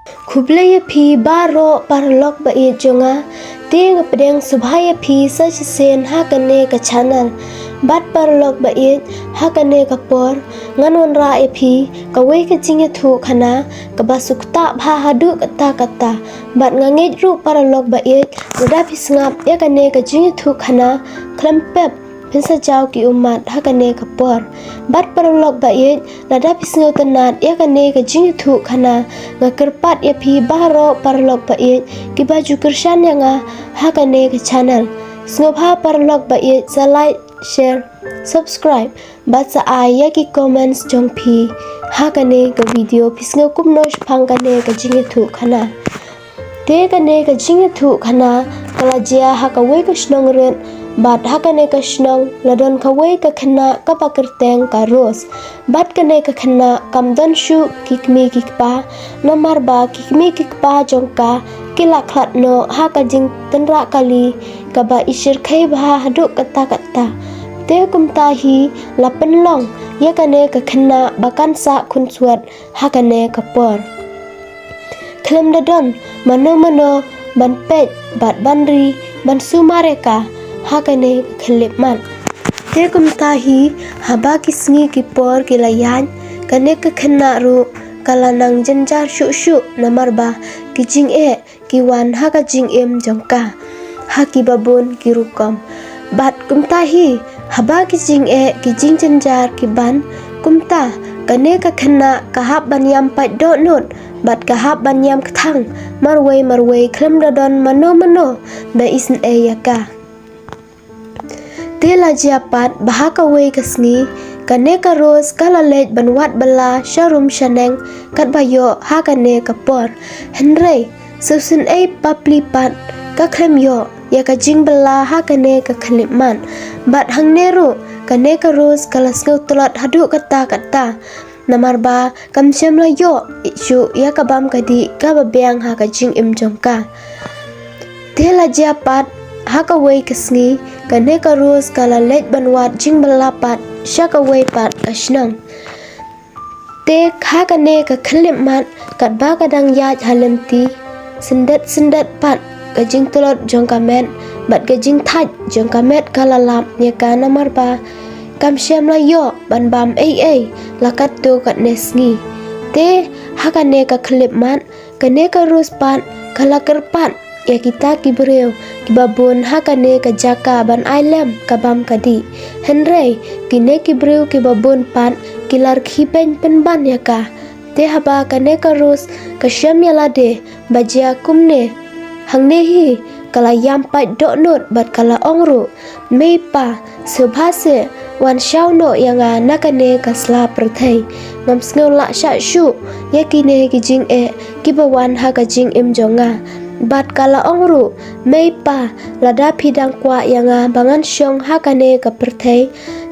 Kublaya pi baro parlok ba i jonga ting pedeng subhaya pi sen hakane ka channel bat parlok ba i hakane ka por nganwan ra e pi ka wei ka jinge thu khana ka basukta bha hadu kata bat ngangej ru parlok ba i da pisngap ya kane ka jinge thu khana klempep Pinsa jauh ki umat hakane ka por bat parlok ba i lada pisngo tanat ya kane ka jinge thu khana ngakerpat ya pi baro parlok ba i ki baju kershan ya nga hakane ka channel snobha parlok ba i sa like share subscribe bat sa ya ki comments jong pi hakane ka video pisngo kumno phang kane ka jinge thu khana te kane ka jinge thu khana kala jia hakawei ka shnong ren bat hakane ka shnong ladon kawei ka khana ka pakerteng ka ros bat kane ka khana kamdon shu kikmi kikpa namar ba kikmi kikpa jongka kila khat no haka jing tenra kali ka ba isir khai bha hadu kata te kumta hi lapen long ya kane ka khana bakan sa khun suat hakane ka por klem dadon mano ban pet bat banri ban sumareka hakane khleman te kumta hi haba kisngi ki por ki layan kane ka khana ru kalanang janjar shu namar ba ki jing e ki wan haka jing em jongka haki babon ki rukom bat kumta hi haba ki jing e ki jing janjar ki ban kumta kane ka khana ka hab ban yam pai do not bat ka hab ban yam kthang marwei klem dadon mano ba isn e yaka tela jiapat bahaka wei kasni kane ka ros kala lej banwat bala sharum shaneng kat bayo hakane ka por henrei susun ei papli pat ka khlem yo ya ka jing bala hakane ka khliman bat hangneru kane ka ros kala snau tolat hadu kata namar ba kamsem la yo isu ya ka bam kadi ka babyang ha ka jing im jongka tela jiapat haka wei kasngi kane ka ros kala lej banwat jing balapat shaka wei pat kashnang te kha kane ka khlim mat kat ba kadang yaj halemti sendat pat ka jing tolot jong kamet bat ka jing thaj jong kamet kala lap nya ka namar ba kam shem la yo ban bam ei lakat to kat nesngi te haka ne ka khlim mat kane ka ros pat kala kerpat ya kita kibreu kibabon hakane ka jaka ban ailem kabam kadi henrei kine kibreu kibabon pan kilar khipen penban yaka te haba kane ka ros ka shem yalade bajia kumne hangne hi kala yam pai do not bat kala ongru meipa subhase wan shauno yanga nakane ka sla prathai ngam sneu la sha shu yakine ki jing e kibawan ha ka jing im jonga bat kala ongru meipa lada phidang kwa yanga bangan shong hakane ka prathai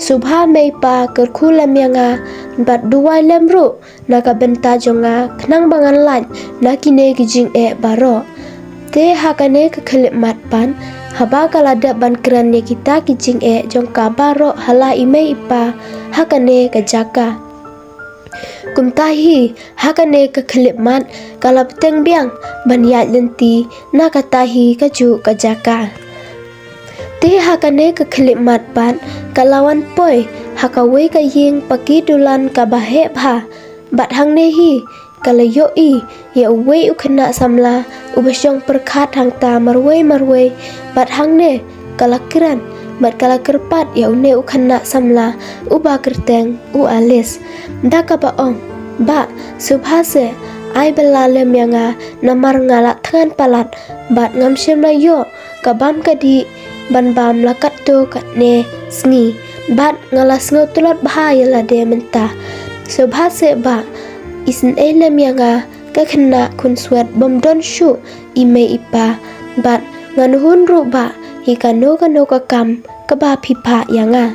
subha meipa kerkhulam yanga bat duwai lemru naka benta jonga khnang bangan lan nakine ki jing e baro te hakane ka khlemat pan haba kala da ban kran ne kita ki jing e jongka baro hala ime ipa hakane ka jaka kumtahi hakane ka khlemat kala teng biang ban ya lenti nakatahi ka ju ka jaka te hakane ka khlemat pan kalawan poi hakawe ka ying pakidulan ka bahe bha bat hangne hi kala yo i ya wei ukhna samla ubasyong perkhat hang ta marwei bat hangne kala kiran bat kala kerpat ya une ukhna samla uba kerteng u alis daka ba ong ba subhase ai bela lem yanga namar ngala thangan palat bat ngam shem la yo kabam kadi ban bam lakat to katne sngi bat ngala sngo tulot bha yala de menta subhase ba isn elem yanga ka khna khun swat bom don shu ime ipa bat nganuhun ru ba hi kano ka kam ka ba phipha yanga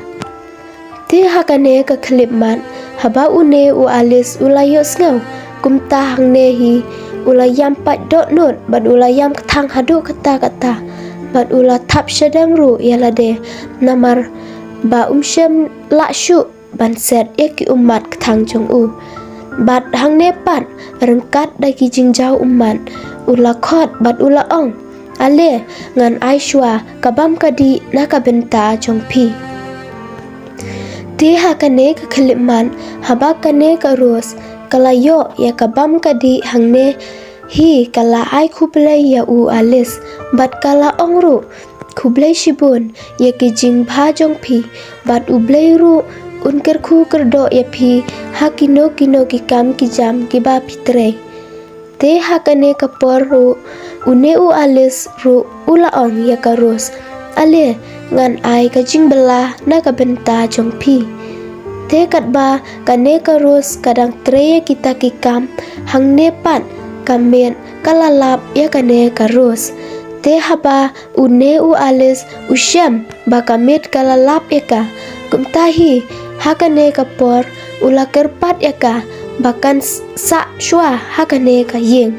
te hakane ka khlip man haba une u alis ulayo snau kumta hangne hi ulayam pat dot not bat ulayam thang hadu kata bat ula thap shadang ru yalade namar ba shem la shu ban set ek umat thang jong u bat hang ne pat rengkat dagi jingjau uman ula khot bat ula ong ale ngan Aishwa kabam kadi naka benta jongpi ti hakane ka khaliman haba kane ka ros kalayo ya kabam kadi hangne hi kala ai khublai ya u alis bat kala ongru khublai shibun ya ki jing bha jongpi bat ublai ru unker khu kerdo ya phi hakino kino ki kam ki jam ki ba pitre te hakane ka por ru une u alis ru ula ong ya ka ros ale ngan ai ka jing bela na ka benta jongpi te kat ba kane ka ros kadang tre kita ki kam hangne pat kamen kalalap ya kane ka ros te haba une u alis usyam ba kamet kalalap ya ka kumtahi hakane ka por ula kerpat ya ka bahkan sa shwa hakane ka yeng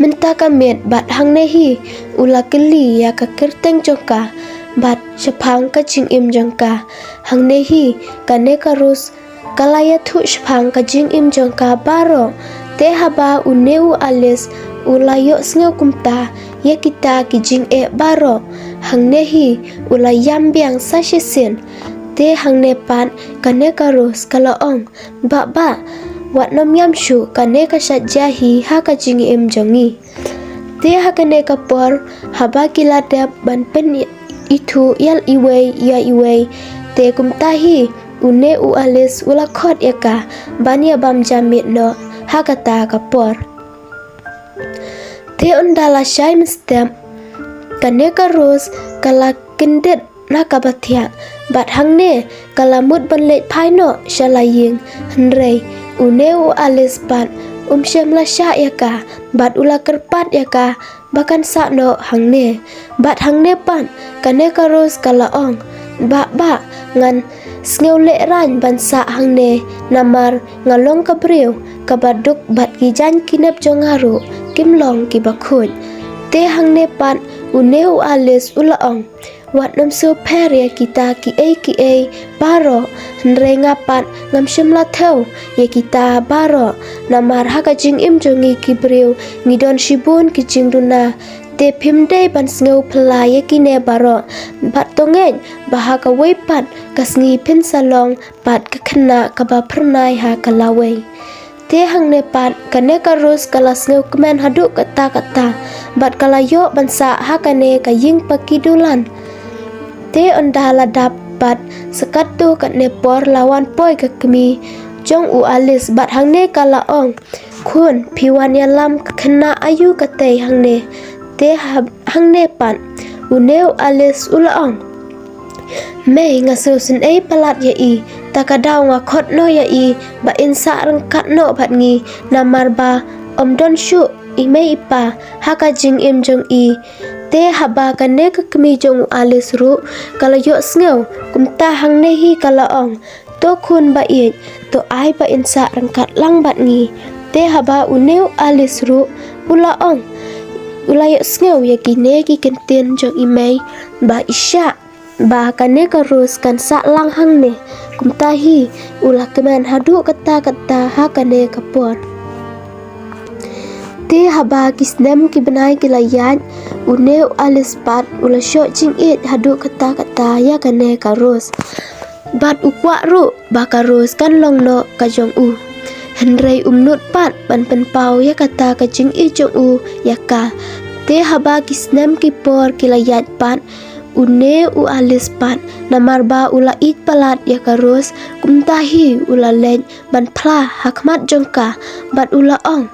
menta kamet bat hangne hi ula keli ya ka kerteng jongka bat shapang ka jing im jongka hangne hi kane ka ros kalaya thu shapang ka jing im jongka baro te haba uneu alis ulayo sngo kumta ya kita ki jing e baro hangne hi ula yam biang sa shisen te hangne pan kane ka ros kala ong ba wat nom yam shu kane ka shat jahi ha ka jing im jongi te hakane ka por haba kila dab ban pen itu yal iwei ya iwei te kumta hi une u alis ula khot ya ka bania bam jamit no hakata kapor te undala shai mistem kane ka ros kala kindet na kabathya bat hangne kala mut banlet phaino shalaying hanrei uneu alis pat shem la sha yaka bat ula kerpat yaka bahkan sakno hangne bat hangne pan kane ka ros kala ong ba ngan sneu le ran ban sa hangne namar ngalong kabriu kabaduk bat ki jan kinep jongaru kimlong ki bakhut te hangne pan uneu alis ula ong wat nam so per ya kita ki e baro nre ngapat ngam shimla theu ya kita baro namar haka jing im jongi ki briu ngidon shibun ki jing duna te phimde ban sneu phla ya ki ne baro bat tongeng bahaka weipat kasngi phin salong pat ka khna ka ba phrnai ha kalawe te hangne pat kane ka ros kala sneu kmen hadu kata bat kala yo bansa hakane ka ying pakidulan te ondala dapat sekatu kat nepor lawan poi ke kemi jong u alis bat hangne kala ong khun phiwan ya lam khna ayu kate hangne te hangne pan uneu alis ula ong me ngasu sin ei palat ya i takadaw nga khot no ya i ba insa rangkat no bat ngi namar ba omdon shu ime ipa haka jing im jong i te haba kane ka kemi jong alis ru kala yo sneu kumta hangne hi kala ong to khun ba i to ai ba insa rangkat lang bat ngi te haba uneu alis ru ula ong ula yo sneu ya kine ki kentien jong imei ba isya ba kane ka ros kan sa lang hangne kumta hi ula keman hadu kata ha kane kapor te haba kisnem ki benai ki layan uneu alis pat ula sho jing it hadu kata ya kane ka ros bat ukwa ru ba ka ros kan long no ka jong u henrei umnut pat ban pen pau ya kata ka jing i jong u ya ka te haba kisnem ki por ki layat pat uneu alis pat namar ba ula it palat ya ka ros kumtahi ula len ban phla hakmat jongka bat ula ong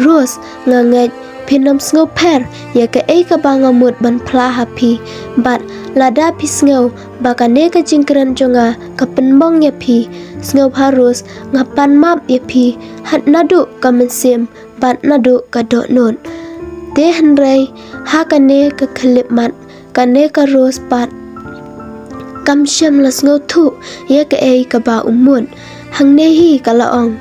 ros nganget pinom sngo per ya ka ei ka bangamut ban phla hapi bat lada pi sngo bakane ka jingkran jonga ka penbong ya pi sngo harus ngapan map ya pi hat nadu ka mensim bat nadu ka dot not te henrei hakane ka khlip mat kane ka ros pat kam shem la sngo thu ya ka ei ka ba umun hangne hi kala ong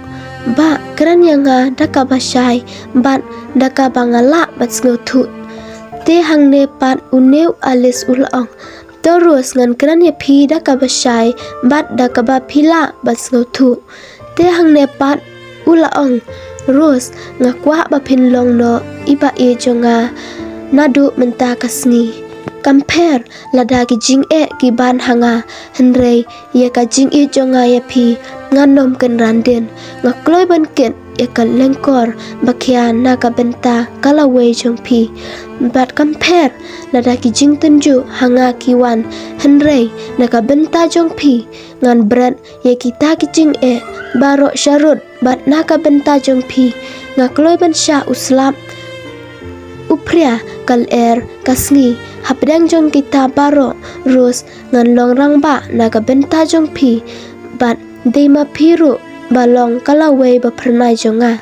ba kran yanga daka basai bat daka bangala bat sngo thu te hangne pat uneu alis ulaong terus ngan kran ya phi daka basai bat daka ba phila bat sngo thu te hang ne pat ula ong Rose ngakwa ba phin long no iba e jonga nadu menta kasni compare lada ki jing e ki ban hanga henrei ye ka jing e jonga ya phi nganom kan randen ngakloi ban ken ye kan lengkor bakhia na ka benta kalawe jong phi but compare lada ki jing tunju hanga ki wan henrei na ka benta jong phi ngan brand ye kita ki jing e baro sharut bat na ka benta jong phi ngakloi ban sha uslap upria kal kasngi hapdang jong kita baro Rose ngan long rang ba na ka benta jong phi bat deima phiru balong kalawe ba pranai jonga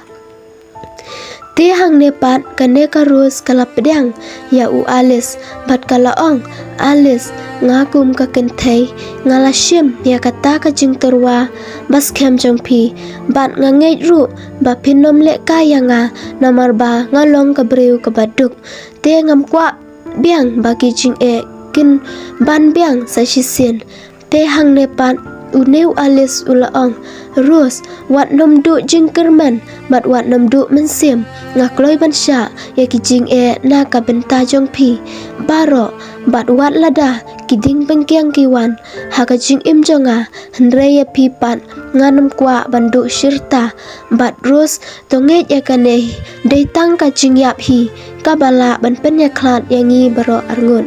te hang ne pat kane ka Rose kala pedang ya u Alice bat kala ong Alice ngagum ka kenthei ngala shim ya kata ka jing terwa bas kem jong phi bat ngangei ru ba phinom le ka yanga namar ba ngalong ka breu ka baduk te ngam kwa biang bagi jing e kin ban biang sa shisien te hang ne pat uneu Alice ulaong Rose wat nom du jing kerman bat wat nom du mensim ngakloi ban sha ya ki jing e na ka benta jong phi baro bat wat lada kiding bengkiang kiwan ha ka jing im jonga henre ya phi pat nganam kwa bandu shirta bat Rose tonge ya kane dei tang ka jing yap hi ka bala ban pen ya klat yangi baro arngun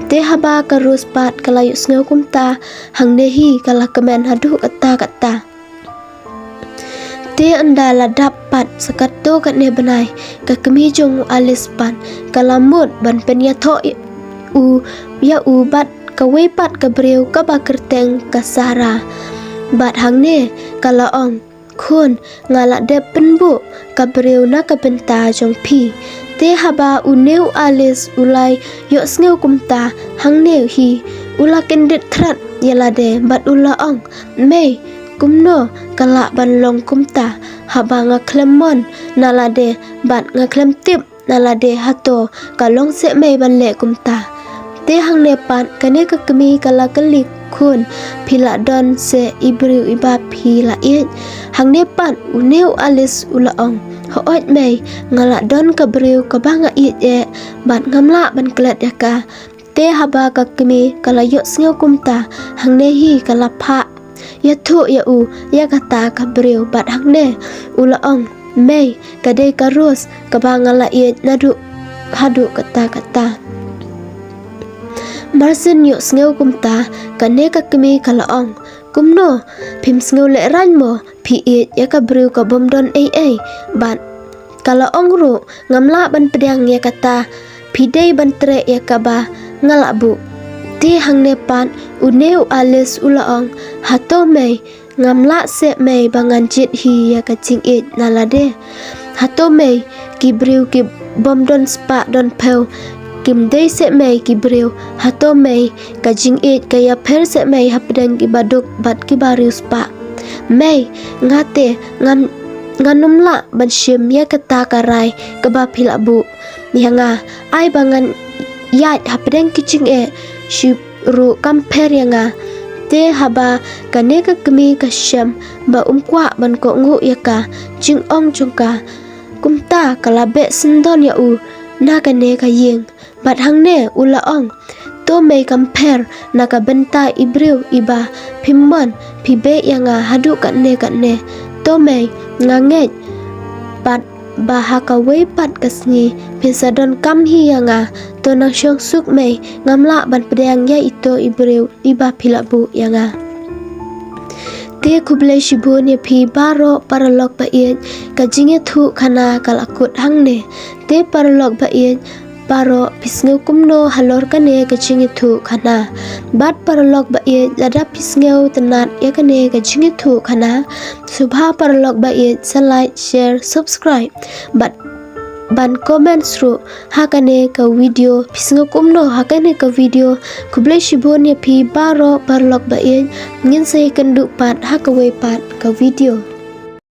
te haba ka Rose pat kalayu sneu kumta hang nehi kala kemen hadu kata te anda la dapat sakato kat ne benai ka kemi jong Alice pan kalamut ban pen ya tho u bat ka we pat ka breu ka ba kerteng ka Sara bat hang ne kala ong khun ngala de penbu ka breu na ka benta jong phi te haba uneu Alice ulai yo sneu kumta hang neu hi ula kendit thrat yala de bat ula ong me kumno kala ban long kumta haba nga klemon nalade bat nga klem tip nalade hato kalong se me ban le kumta te hang ne pat kane ka kemi kala kalik khun phila don se ibriu iba phila it hang ne pat uneu Alice ula ong ho ot me ngala don ka briu ka banga it e bat ngamla ban klet yaka te haba ka kemi kala yo sneu kumta hang ne hi kala pha ya thu ya u ya kata ka briu bat hang ne ula ong me ka de ka Rose ka bangala it nadu hadu kata Marsin yo sneu kumta kane ka kemi kala ong kumno phim sneu le ran mo phi it ya ka briu ka bomdon ai bat kala ong ru ngamla ban pedang ya kata phi dei ban tre ya ka ba ngala bu ti hang ne pan uneu Alice ula ong hato me ngamla se me bangan jit hi ya ka ching it nalade hato me ki briu ki bomdon spa don pel kim dei se me ki briu hato me ka jing it ka ya pher se me hapdang ki baduk bat ki bariu spa me ngate nganumla ban shim ya kata karai ka ba phila bu nianga ai bangan yat hapdang ki jing e shi ru kamper yanga te haba kane ka kemi ka sham ba kwa ban ko ngu yaka jing ong chungka kumta kalabe sindon ya u na kane ka yeng bat hang ne ula ong to me compare na ka benta ibriu iba phimmon phibe yanga hadu katne to me nganget pat bahaka we pat kasngi pisadon kam hi yanga to nang syong suk me ngamla ban pedang ya ito ibriu iba philabu yanga te kuble shibun ye phi baro paralok ba yen ka jinge thu khana kalakut hangne te paralok ba yen paro pisngeu kumno halor kane ka jinge thu khana bat paralok ba yen lada pisngeu tenat ya kane ka jinge thu khana subha paralok ba yen like share subscribe bat ban comment through hakane ka video pisngeu kumno hakane ka video kuble shibun ye phi baro paralok ba yen ngin sei kandu pat hakawe pat ka video